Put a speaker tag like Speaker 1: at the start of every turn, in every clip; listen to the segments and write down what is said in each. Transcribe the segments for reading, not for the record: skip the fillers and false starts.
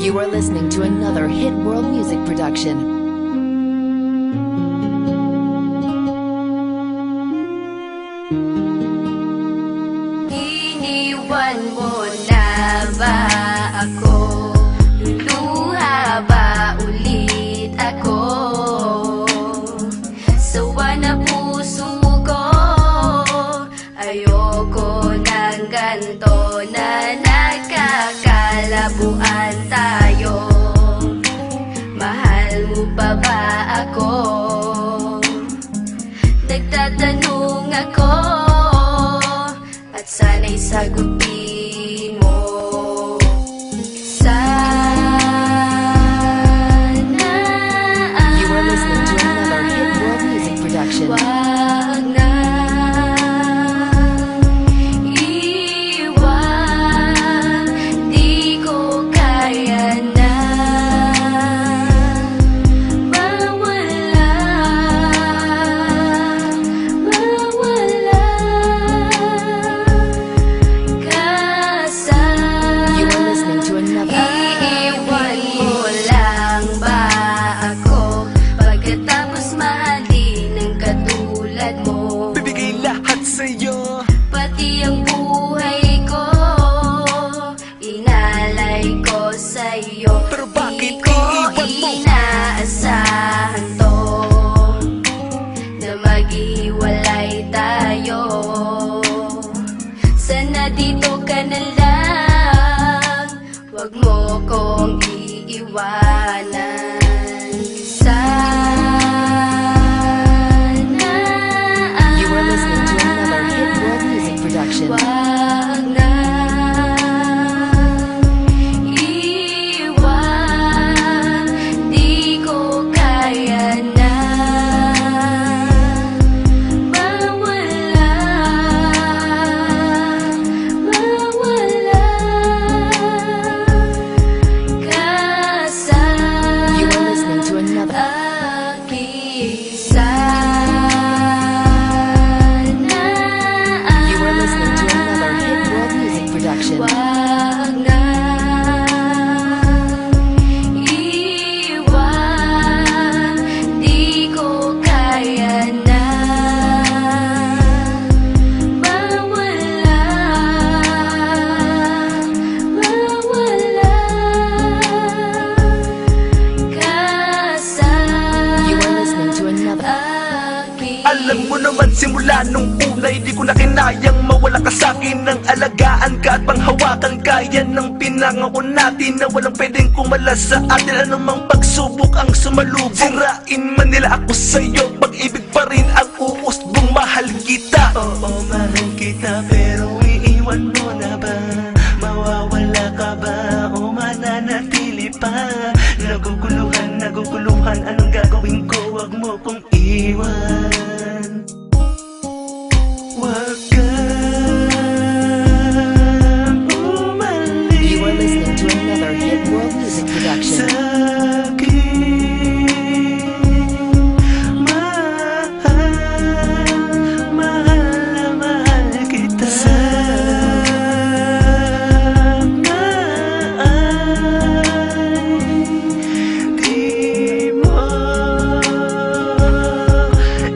Speaker 1: You are listening to another Hit World Music production.
Speaker 2: Iniwan mo na ba ako? Luluha ba ulit ako? Sawa na puso ko, ayoko ng ganto na nagkakalabuan tayo. Mahal mo pa ba ako? Nagtatanong ako at sana'y sagutin mo. Sana
Speaker 1: You are listening to another Hit World Music production.
Speaker 2: wag na iwan, di ko kaya na mawala, mawala ka sa
Speaker 1: You are listening to another.
Speaker 2: iiwan mo lang ba ako pagkatapos mahalin ng katulad mo?
Speaker 3: Bibigay lahat sa'yo.
Speaker 2: Pati ang buhay ko inalay ko sa'yo.
Speaker 3: Pero bakit
Speaker 2: Di ko
Speaker 3: iiwan mo?
Speaker 2: inaasahan to na maghiwalay tayo. Sana dito ka na lang, wag mo kong iiwanan. Sana
Speaker 1: You are listening to another Hit World Music production.
Speaker 2: wag na iwan, di ko kaya na mawala, mawala ka sa
Speaker 1: You are listening to another.
Speaker 2: aking sana.
Speaker 1: You are listening to another Hit World Music production.
Speaker 2: Wag na iwan, di ko kaya na mawala, mawala ka sa
Speaker 1: You are listening to another.
Speaker 2: aking
Speaker 3: Alam mo naman simula nung unay, di ko na kinayang mawala ka sa'kin. Nang alagaan ka at panghawakan ka, yan ang pinangako natin na walang pwedeng kumala sa atin. Anumang pagsubok ang sumalubong, sirain man nila ako sa'yo, pag-ibig pa rin ang uusbong. Mahal kita, oo mahal kita, pero iiwan mo na ba? Mawawala ka ba o mananatili pa? Naguguluhan, anong gagawin ko? Wag mo kong iwan. Wag kang umalis
Speaker 1: You are listening to another Hit World Music production.
Speaker 3: sa'kin. Mahal na mahal kita. Sana ay di mo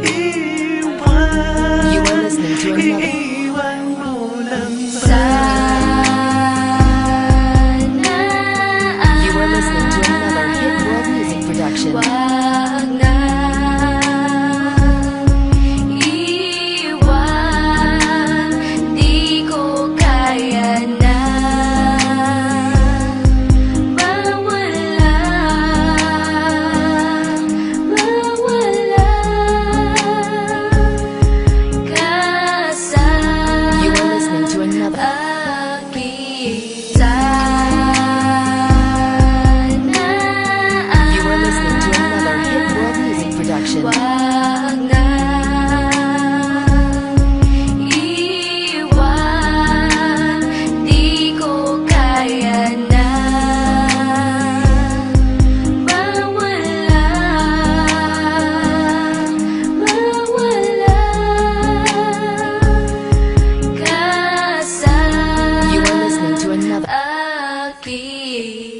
Speaker 3: iwan.
Speaker 1: You are listening to another.
Speaker 3: Iiwan mo lang ba?
Speaker 2: sana.
Speaker 1: You are listening to another Hit World Music production.
Speaker 2: Wag na iwan, di ko kaya na mawala, mawala ka sa Daddy